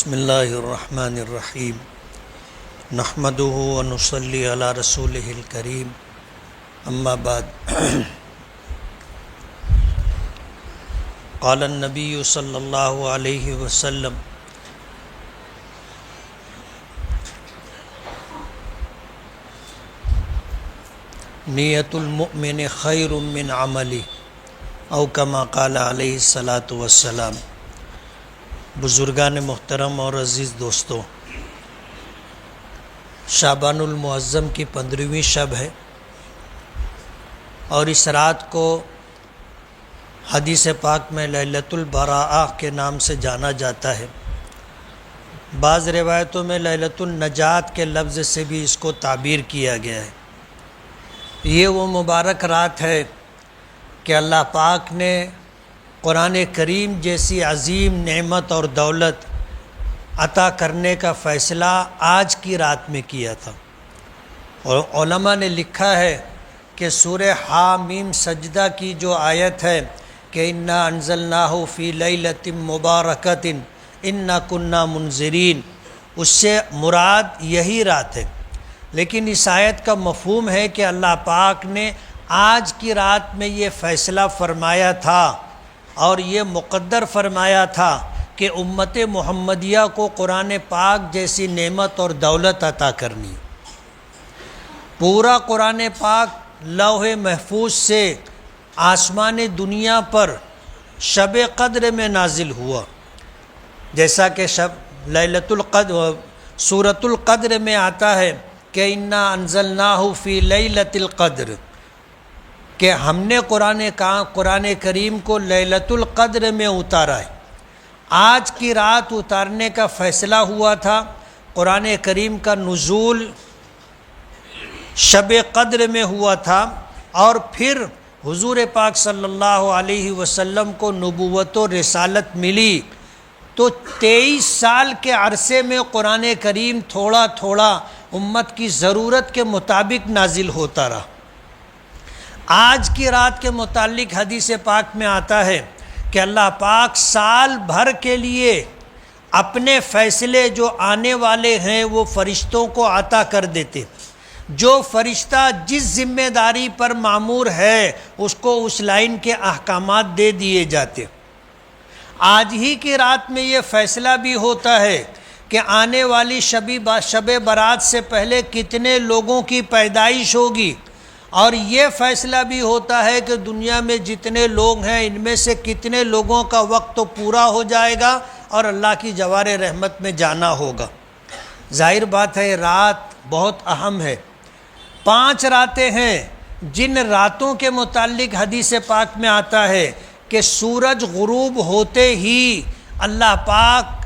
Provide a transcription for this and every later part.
بسم اللہ الرحمن الرحیم نحمده ونصلی علی رسولہ الکریم اما بعد قال النبی صلی اللہ علیہ وسلم نیت المؤمن خیر من عملی او کما قال علیہ الصلاۃ والسلام۔ بزرگان محترم اور عزیز دوستوں، شعبان المعظم کی 15ویں شب ہے اور اس رات کو حدیث پاک میں لیلۃ البراءہ کے نام سے جانا جاتا ہے۔ بعض روایتوں میں لیلۃ النجات کے لفظ سے بھی اس کو تعبیر کیا گیا ہے۔ یہ وہ مبارک رات ہے کہ اللہ پاک نے قرآن کریم جیسی عظیم نعمت اور دولت عطا کرنے کا فیصلہ آج کی رات میں کیا تھا، اور علماء نے لکھا ہے کہ سورہ حامیم سجدہ کی جو آیت ہے کہ انا انزلناہ فی لیلۃ مبارکۃ انا کنا منذرین، اس سے مراد یہی رات ہے۔ لیکن اس آیت کا مفہوم ہے کہ اللہ پاک نے آج کی رات میں یہ فیصلہ فرمایا تھا اور یہ مقدر فرمایا تھا کہ امت محمدیہ کو قرآن پاک جیسی نعمت اور دولت عطا کرنی۔ پورا قرآن پاک لوح محفوظ سے آسمان دنیا پر شب قدر میں نازل ہوا، جیسا کہ لیلۃ القدر سورۃ القدر میں آتا ہے کہ انا انزلناہ فی لیلۃ القدر، کہ ہم نے قرآن کریم کو لیلۃ القدر میں اتارا ہے۔ آج کی رات اتارنے کا فیصلہ ہوا تھا۔ قرآن کریم کا نزول شب قدر میں ہوا تھا، اور پھر حضور پاک صلی اللہ علیہ وسلم کو نبوت و رسالت ملی، تو 23 سال کے عرصے میں قرآن کریم تھوڑا تھوڑا امت کی ضرورت کے مطابق نازل ہوتا رہا۔ آج کی رات کے متعلق حدیث پاک میں آتا ہے کہ اللہ پاک سال بھر کے لیے اپنے فیصلے جو آنے والے ہیں وہ فرشتوں کو عطا کر دیتے۔ جو فرشتہ جس ذمہ داری پر مامور ہے اس کو اس لائن کے احکامات دے دیے جاتے۔ آج ہی کی رات میں یہ فیصلہ بھی ہوتا ہے کہ آنے والی شب برات سے پہلے کتنے لوگوں کی پیدائش ہوگی، اور یہ فیصلہ بھی ہوتا ہے کہ دنیا میں جتنے لوگ ہیں ان میں سے کتنے لوگوں کا وقت تو پورا ہو جائے گا اور اللہ کی جوار رحمت میں جانا ہوگا۔ ظاہر بات ہے رات بہت اہم ہے۔ 5 راتیں ہیں جن راتوں کے متعلق حدیث پاک میں آتا ہے کہ سورج غروب ہوتے ہی اللہ پاک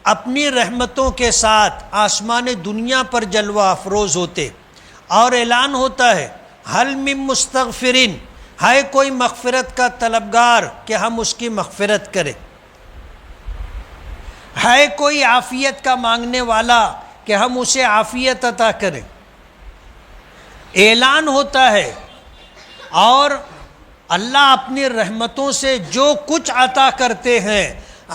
اپنی رحمتوں کے ساتھ آسمان دنیا پر جلوہ افروز ہوتے، اور اعلان ہوتا ہے حل من مستغفرین، ہے کوئی مغفرت کا طلبگار کہ ہم اس کی مغفرت کریں، ہے کوئی عافیت کا مانگنے والا کہ ہم اسے عافیت عطا کریں۔ اعلان ہوتا ہے، اور اللہ اپنی رحمتوں سے جو کچھ عطا کرتے ہیں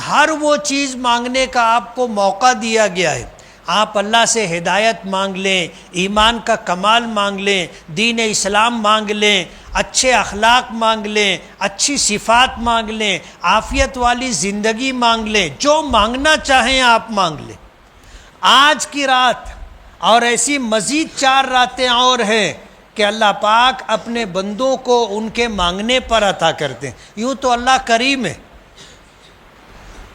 ہر وہ چیز مانگنے کا آپ کو موقع دیا گیا ہے۔ آپ اللہ سے ہدایت مانگ لیں، ایمان کا کمال مانگ لیں، دین اسلام مانگ لیں، اچھے اخلاق مانگ لیں، اچھی صفات مانگ لیں، عافیت والی زندگی مانگ لیں، جو مانگنا چاہیں آپ مانگ لیں۔ آج کی رات اور ایسی مزید 4 راتیں اور ہیں کہ اللہ پاک اپنے بندوں کو ان کے مانگنے پر عطا کرتے ہیں۔ یوں تو اللہ کریم ہے،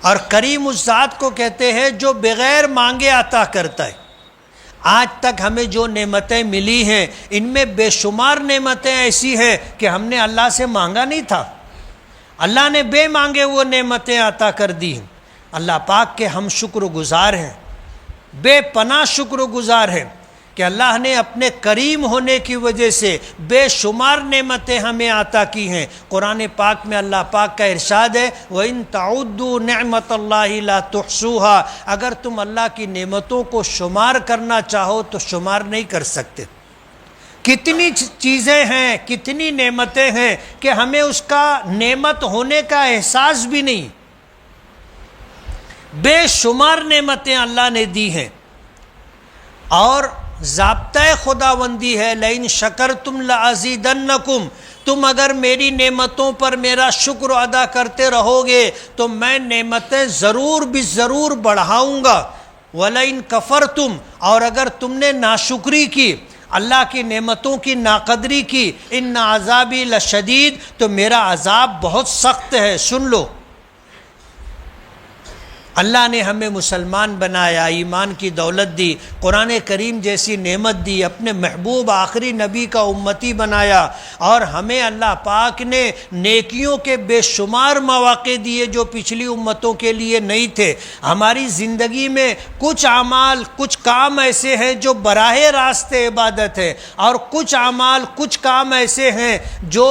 اور کریم اس ذات کو کہتے ہیں جو بغیر مانگے عطا کرتا ہے۔ آج تک ہمیں جو نعمتیں ملی ہیں ان میں بے شمار نعمتیں ایسی ہیں کہ ہم نے اللہ سے مانگا نہیں تھا، اللہ نے بے مانگے وہ نعمتیں عطا کر دی ہیں۔ اللہ پاک کے ہم شکر گزار ہیں، بے پناہ شکر گزار ہیں کہ اللہ نے اپنے کریم ہونے کی وجہ سے بے شمار نعمتیں ہمیں عطا کی ہیں۔ قرآن پاک میں اللہ پاک کا ارشاد ہے وَإِن تَعُدُّوا نِعْمَةَ اللَّهِ لَا تُحْصُوهَا، اگر تم اللہ کی نعمتوں کو شمار کرنا چاہو تو شمار نہیں کر سکتے۔ کتنی چیزیں ہیں، کتنی نعمتیں ہیں کہ ہمیں اس کا نعمت ہونے کا احساس بھی نہیں۔ بے شمار نعمتیں اللہ نے دی ہیں، اور ضابطۂ خداوندی ہے لئن شکرتم لازیدنکم، تم اگر میری نعمتوں پر میرا شکر ادا کرتے رہو گے تو میں نعمتیں ضرور بھی ضرور بڑھاؤں گا، وَلَئِن کفرتم، اور اگر تم نے ناشکری کی، اللہ کی نعمتوں کی ناقدری کی، ان عذابی لشدید، تو میرا عذاب بہت سخت ہے۔ سن لو، اللہ نے ہمیں مسلمان بنایا، ایمان کی دولت دی، قرآن کریم جیسی نعمت دی، اپنے محبوب آخری نبی کا امتی بنایا، اور ہمیں اللہ پاک نے نیکیوں کے بے شمار مواقع دیے جو پچھلی امتوں کے لیے نہیں تھے۔ ہماری زندگی میں کچھ اعمال، کچھ کام ایسے ہیں جو براہ راست عبادت ہے، اور کچھ اعمال، کچھ کام ایسے ہیں جو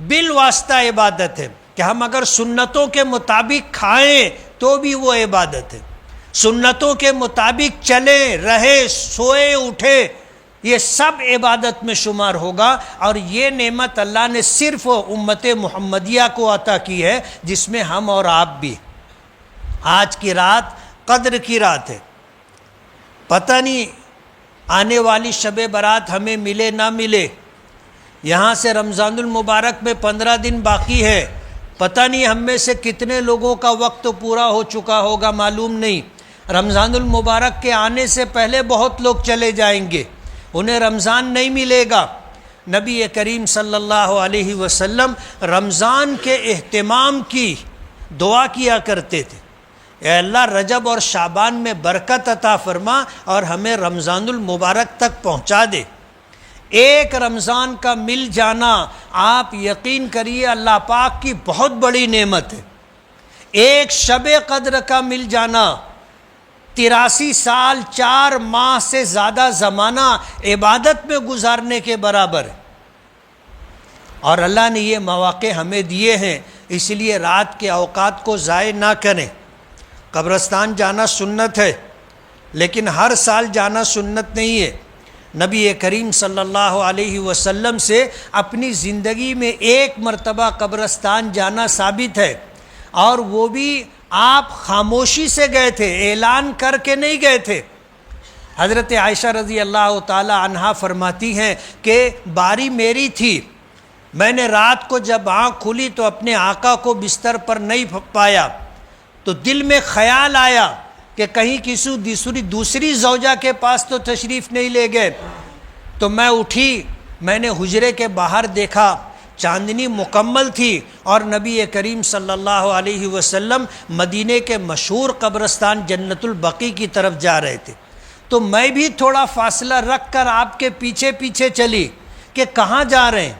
بالواسطہ عبادت ہے، کہ ہم اگر سنتوں کے مطابق کھائیں تو بھی وہ عبادت ہے، سنتوں کے مطابق چلیں، رہے، سوئے، اٹھے، یہ سب عبادت میں شمار ہوگا۔ اور یہ نعمت اللہ نے صرف امت محمدیہ کو عطا کی ہے، جس میں ہم اور آپ بھی۔ آج کی رات قدر کی رات ہے، پتہ نہیں آنے والی شب برات ہمیں ملے نہ ملے۔ یہاں سے رمضان المبارک میں 15 دن باقی ہے، پتہ نہیں ہم میں سے کتنے لوگوں کا وقت پورا ہو چکا ہوگا، معلوم نہیں۔ رمضان المبارک کے آنے سے پہلے بہت لوگ چلے جائیں گے، انہیں رمضان نہیں ملے گا۔ نبی کریم صلی اللہ علیہ وسلم رمضان کے اہتمام کی دعا کیا کرتے تھے، اے اللہ رجب اور شعبان میں برکت عطا فرما اور ہمیں رمضان المبارک تک پہنچا دے۔ ایک رمضان کا مل جانا، آپ یقین کریے اللہ پاک کی بہت بڑی نعمت ہے۔ ایک شب قدر کا مل جانا 83 سال 4 ماہ سے زیادہ زمانہ عبادت میں گزارنے کے برابر ہے، اور اللہ نے یہ مواقع ہمیں دیے ہیں، اس لیے رات کے اوقات کو ضائع نہ کریں۔ قبرستان جانا سنت ہے، لیکن ہر سال جانا سنت نہیں ہے۔ نبی کریم صلی اللہ علیہ وسلم سے اپنی زندگی میں ایک مرتبہ قبرستان جانا ثابت ہے، اور وہ بھی آپ خاموشی سے گئے تھے، اعلان کر کے نہیں گئے تھے۔ حضرت عائشہ رضی اللہ تعالی عنہا فرماتی ہیں کہ باری میری تھی، میں نے رات کو جب آنکھ کھلی تو اپنے آقا کو بستر پر نہیں پایا، تو دل میں خیال آیا کہ کہیں کسی دوسری زوجہ کے پاس تو تشریف نہیں لے گئے۔ تو میں اٹھی، میں نے حجرے کے باہر دیکھا، چاندنی مکمل تھی، اور نبی کریم صلی اللہ علیہ وسلم مدینے کے مشہور قبرستان جنت البقیع کی طرف جا رہے تھے۔ تو میں بھی تھوڑا فاصلہ رکھ کر آپ کے پیچھے پیچھے چلی کہ کہاں جا رہے ہیں،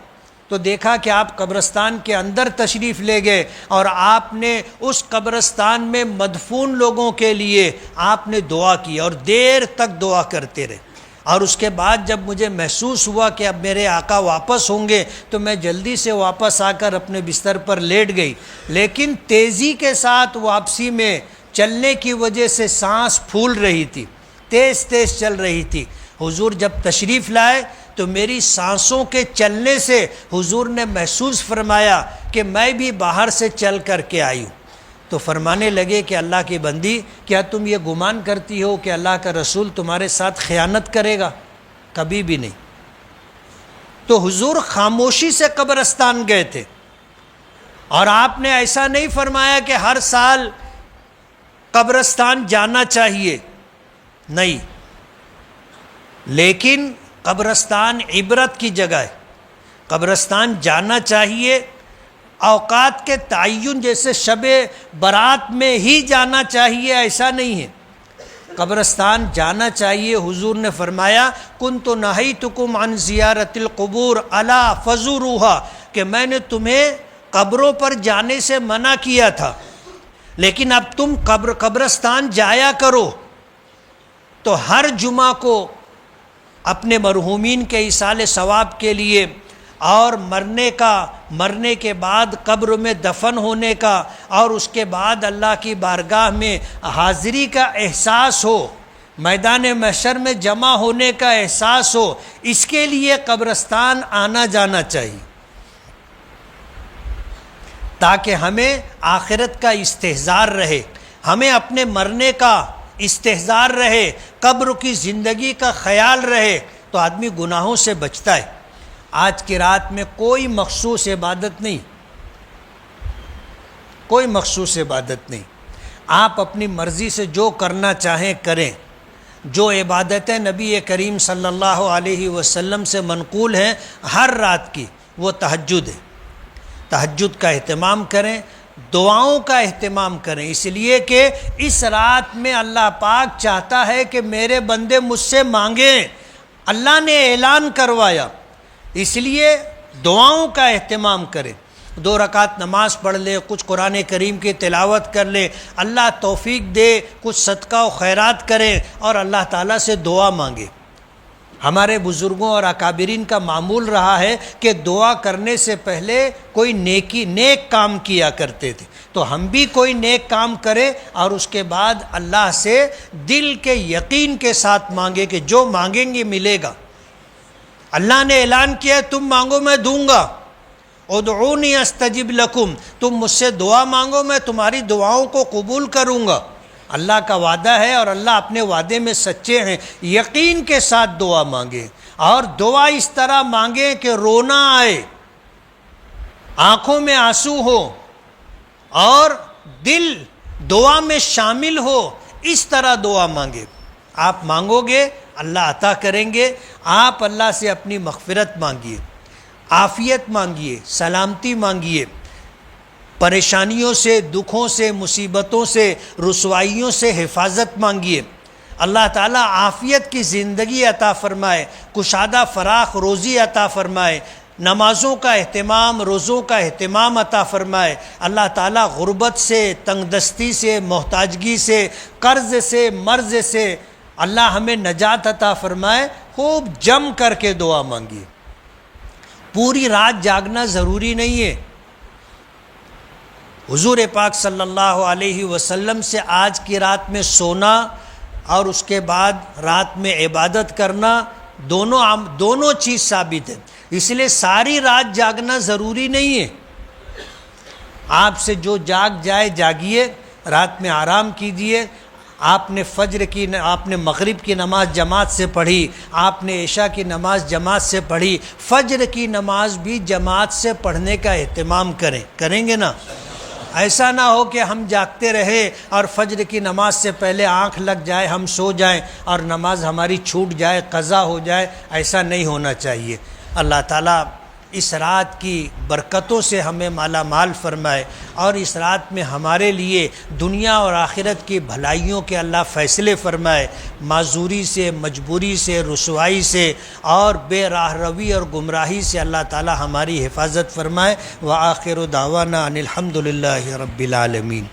تو دیکھا کہ آپ قبرستان کے اندر تشریف لے گئے، اور آپ نے اس قبرستان میں مدفون لوگوں کے لیے آپ نے دعا کی، اور دیر تک دعا کرتے رہے۔ اور اس کے بعد جب مجھے محسوس ہوا کہ اب میرے آقا واپس ہوں گے، تو میں جلدی سے واپس آ کر اپنے بستر پر لیٹ گئی، لیکن تیزی کے ساتھ واپسی میں چلنے کی وجہ سے سانس پھول رہی تھی، تیز تیز چل رہی تھی۔ حضور جب تشریف لائے تو میری سانسوں کے چلنے سے حضور نے محسوس فرمایا کہ میں بھی باہر سے چل کر کے آئی ہوں۔ تو فرمانے لگے کہ اللہ کی بندی، کیا تم یہ گمان کرتی ہو کہ اللہ کا رسول تمہارے ساتھ خیانت کرے گا؟ کبھی بھی نہیں۔ تو حضور خاموشی سے قبرستان گئے تھے، اور آپ نے ایسا نہیں فرمایا کہ ہر سال قبرستان جانا چاہیے، نہیں، لیکن قبرستان عبرت کی جگہ ہے، قبرستان جانا چاہیے۔ اوقات کے تعین جیسے شب برات میں ہی جانا چاہیے ایسا نہیں ہے، قبرستان جانا چاہیے۔ حضور نے فرمایا کنت نہیتکم عن زیارت القبور الا فزوروها، کہ میں نے تمہیں قبروں پر جانے سے منع کیا تھا، لیکن اب تم قبرستان جایا کرو۔ تو ہر جمعہ کو اپنے مرحومین کے ایصال ثواب کے لیے، اور مرنے کے بعد قبر میں دفن ہونے کا، اور اس کے بعد اللہ کی بارگاہ میں حاضری کا احساس ہو، میدان محشر میں جمع ہونے کا احساس ہو، اس کے لیے قبرستان آنا جانا چاہیے، تاکہ ہمیں آخرت کا استحضار رہے، ہمیں اپنے مرنے کا استحضار رہے، قبر کی زندگی کا خیال رہے، تو آدمی گناہوں سے بچتا ہے۔ آج کی رات میں کوئی مخصوص عبادت نہیں، کوئی مخصوص عبادت نہیں، آپ اپنی مرضی سے جو کرنا چاہیں کریں۔ جو عبادتیں نبی کریم صلی اللہ علیہ وسلم سے منقول ہیں ہر رات کی، وہ تہجد ہے۔ تہجد کا اہتمام کریں، دعاؤں کا اہتمام کریں، اس لیے کہ اس رات میں اللہ پاک چاہتا ہے کہ میرے بندے مجھ سے مانگیں۔ اللہ نے اعلان کروایا، اس لیے دعاؤں کا اہتمام کریں۔ 2 رکعت نماز پڑھ لے، کچھ قرآن کریم کی تلاوت کر لے، اللہ توفیق دے، کچھ صدقہ و خیرات کریں اور اللہ تعالیٰ سے دعا مانگے۔ ہمارے بزرگوں اور اکابرین کا معمول رہا ہے کہ دعا کرنے سے پہلے کوئی نیک کام کیا کرتے تھے، تو ہم بھی کوئی نیک کام کریں اور اس کے بعد اللہ سے دل کے یقین کے ساتھ مانگے کہ جو مانگیں گے ملے گا۔ اللہ نے اعلان کیا تم مانگو میں دوں گا، ادعونی استجب لکم، تم مجھ سے دعا مانگو میں تمہاری دعاؤں کو قبول کروں گا۔ اللہ کا وعدہ ہے اور اللہ اپنے وعدے میں سچے ہیں۔ یقین کے ساتھ دعا مانگیں، اور دعا اس طرح مانگیں کہ رونا آئے، آنکھوں میں آنسو ہو اور دل دعا میں شامل ہو، اس طرح دعا مانگے۔ آپ مانگو گے اللہ عطا کریں گے۔ آپ اللہ سے اپنی مغفرت مانگیے، عافیت مانگیے، سلامتی مانگیے، پریشانیوں سے، دکھوں سے، مصیبتوں سے، رسوائیوں سے حفاظت مانگیے۔ اللہ تعالیٰ عافیت کی زندگی عطا فرمائے، کشادہ فراخ روزی عطا فرمائے، نمازوں کا اہتمام، روزوں کا اہتمام عطا فرمائے۔ اللہ تعالیٰ غربت سے، تنگ دستی سے، محتاجگی سے، قرض سے، مرض سے اللہ ہمیں نجات عطا فرمائے۔ خوب جم کر کے دعا مانگیے۔ پوری رات جاگنا ضروری نہیں ہے۔ حضور پاک صلی اللہ علیہ وسلم سے آج کی رات میں سونا اور اس کے بعد رات میں عبادت کرنا دونوں چیز ثابت ہے، اس لیے ساری رات جاگنا ضروری نہیں ہے۔ آپ سے جو جاگ جائے جاگیے، رات میں آرام کیجیے۔ آپ نے مغرب کی نماز جماعت سے پڑھی، آپ نے عشاء کی نماز جماعت سے پڑھی، فجر کی نماز بھی جماعت سے پڑھنے کا اہتمام کریں گے نا؟ ایسا نہ ہو کہ ہم جاگتے رہے اور فجر کی نماز سے پہلے آنکھ لگ جائے، ہم سو جائیں اور نماز ہماری چھوٹ جائے، قضا ہو جائے۔ ایسا نہیں ہونا چاہیے۔ اللہ تعالیٰ اس رات کی برکتوں سے ہمیں مالا مال فرمائے، اور اس رات میں ہمارے لیے دنیا اور آخرت کی بھلائیوں کے اللہ فیصلے فرمائے، معذوری سے، مجبوری سے، رسوائی سے اور بے راہ روی اور گمراہی سے اللہ تعالی ہماری حفاظت فرمائے۔ وآخر دعوانا ان الحمد للہ رب العالمین۔